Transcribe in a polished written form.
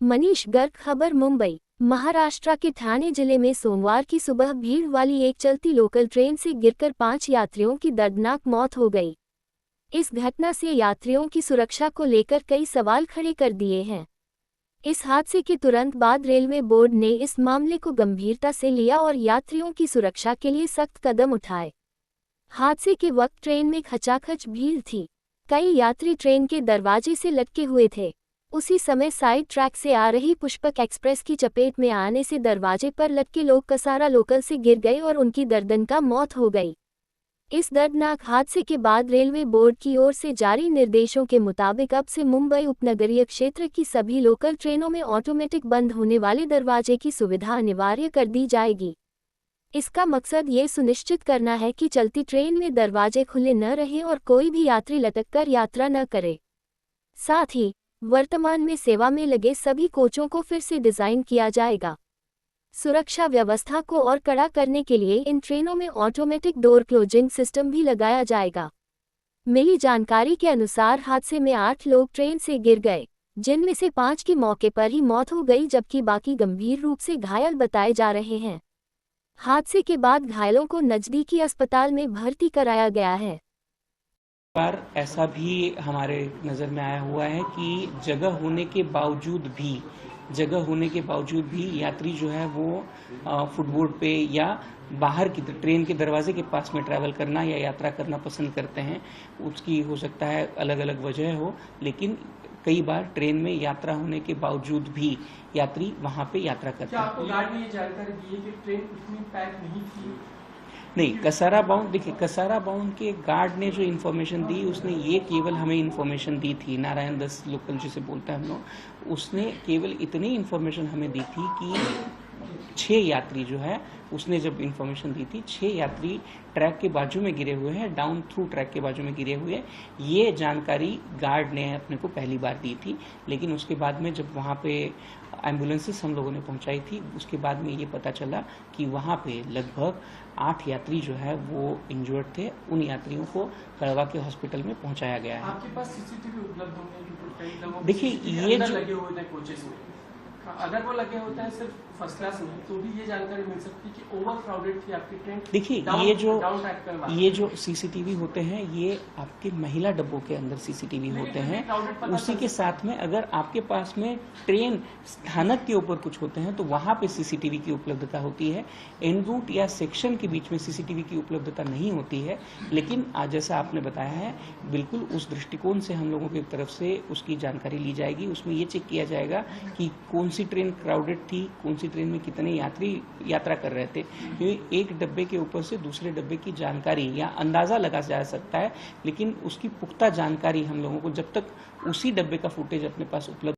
मनीष गर्ग। खबर मुंबई। महाराष्ट्र के ठाणे जिले में सोमवार की सुबह भीड़ वाली एक चलती लोकल ट्रेन से गिरकर 5 यात्रियों की दर्दनाक मौत हो गई। इस घटना से यात्रियों की सुरक्षा को लेकर कई सवाल खड़े कर दिए हैं। इस हादसे के तुरंत बाद रेलवे बोर्ड ने इस मामले को गंभीरता से लिया और यात्रियों की सुरक्षा के लिए सख्त कदम उठाए। हादसे के वक्त ट्रेन में खचाखच भीड़ थी। कई यात्री ट्रेन के दरवाजे से लटके हुए थे। उसी समय साइड ट्रैक से आ रही पुष्पक एक्सप्रेस की चपेट में आने से दरवाजे पर लटके लोग कसारा लोकल से गिर गए और उनकी गर्दन का मौत हो गई। इस दर्दनाक हादसे के बाद रेलवे बोर्ड की ओर से जारी निर्देशों के मुताबिक अब से मुंबई उपनगरीय क्षेत्र की सभी लोकल ट्रेनों में ऑटोमेटिक बंद होने वाले दरवाजे की सुविधा अनिवार्य कर दी जाएगी। इसका मकसद ये सुनिश्चित करना है कि चलती ट्रेन में दरवाजे खुले न रहें और कोई भी यात्री लटककर यात्रा न करे। साथ ही वर्तमान में सेवा में लगे सभी कोचों को फिर से डिज़ाइन किया जाएगा। सुरक्षा व्यवस्था को और कड़ा करने के लिए इन ट्रेनों में ऑटोमेटिक डोर क्लोजिंग सिस्टम भी लगाया जाएगा। मिली जानकारी के अनुसार हादसे में 8 लोग ट्रेन से गिर गए, जिनमें से 5 की मौके पर ही मौत हो गई, जबकि बाकी गंभीर रूप से घायल बताए जा रहे हैं। हादसे के बाद घायलों को नजदीकी अस्पताल में भर्ती कराया गया है। बार ऐसा भी हमारे नज़र में आया हुआ है कि जगह होने के बावजूद भी यात्री जो है वो फुटबोर्ड पे या बाहर की ट्रेन के दरवाजे के पास में ट्रैवल करना या यात्रा करना पसंद करते हैं। उसकी हो सकता है अलग अलग वजह हो, लेकिन कई बार ट्रेन में यात्रा होने के बावजूद भी यात्री वहां पे यात्रा करते हैं। आपको गार्ड ने ये जानकारी दी है कि ट्रेन उतनी पैक नहीं थी? नहीं, कसारा बाउंड के गार्ड ने जो इन्फॉर्मेशन दी, उसने ये केवल हमें इन्फॉर्मेशन दी थी, नारायण दस लोकल जिसे बोलते हैं हम लोग, उसने केवल इतनी इन्फॉर्मेशन हमें दी थी कि 6 यात्री जो है, उसने जब इन्फॉर्मेशन दी थी 6 यात्री ट्रैक के बाजू में गिरे हुए हैं, डाउन थ्रू ट्रैक के बाजू में गिरे हुए हैं। ये जानकारी गार्ड ने अपने को पहली बार दी थी, लेकिन उसके बाद में जब वहाँ पे एम्बुलेंसेस हम लोगों ने पहुंचाई थी, उसके बाद में ये पता चला कि वहाँ पे लगभग 8 यात्री जो है वो इंजर्ड थे। उन यात्रियों को कड़वा के हॉस्पिटल में पहुंचाया गया है। आपके पास सीसीटीवी उपलब्ध होंगे? देखिए, ये जो लगे हुए थे कोचेस में, अगर वो लगे होते हैं सिर्फ फर्स्ट क्लास में, तो भी ये जानकारी मिल सकती है कि ओवर क्राउडेड थी आपकी ट्रेन। देखिए, ये जो सीसीटीवी होते हैं, ये आपके महिला डब्बों के अंदर सीसीटीवी होते हैं। उसी के साथ में अगर आपके पास में ट्रेन स्थानक के ऊपर कुछ होते हैं तो वहां पे सीसीटीवी की उपलब्धता होती है। एन रूट या सेक्शन के बीच में सीसीटीवी की उपलब्धता नहीं होती है, लेकिन आज जैसा आपने बताया है, बिल्कुल उस दृष्टिकोण से हम लोगों की तरफ से उसकी जानकारी ली जाएगी। उसमें ये चेक किया जाएगा कि कौन सी ट्रेन क्राउडेड थी, कौन सी ट्रेन में कितने यात्री यात्रा कर रहे थे, क्योंकि एक डब्बे के ऊपर से दूसरे डब्बे की जानकारी या अंदाजा लगा जा सकता है, लेकिन उसकी पुख्ता जानकारी हम लोगों को जब तक उसी डब्बे का फुटेज अपने पास उपलब्ध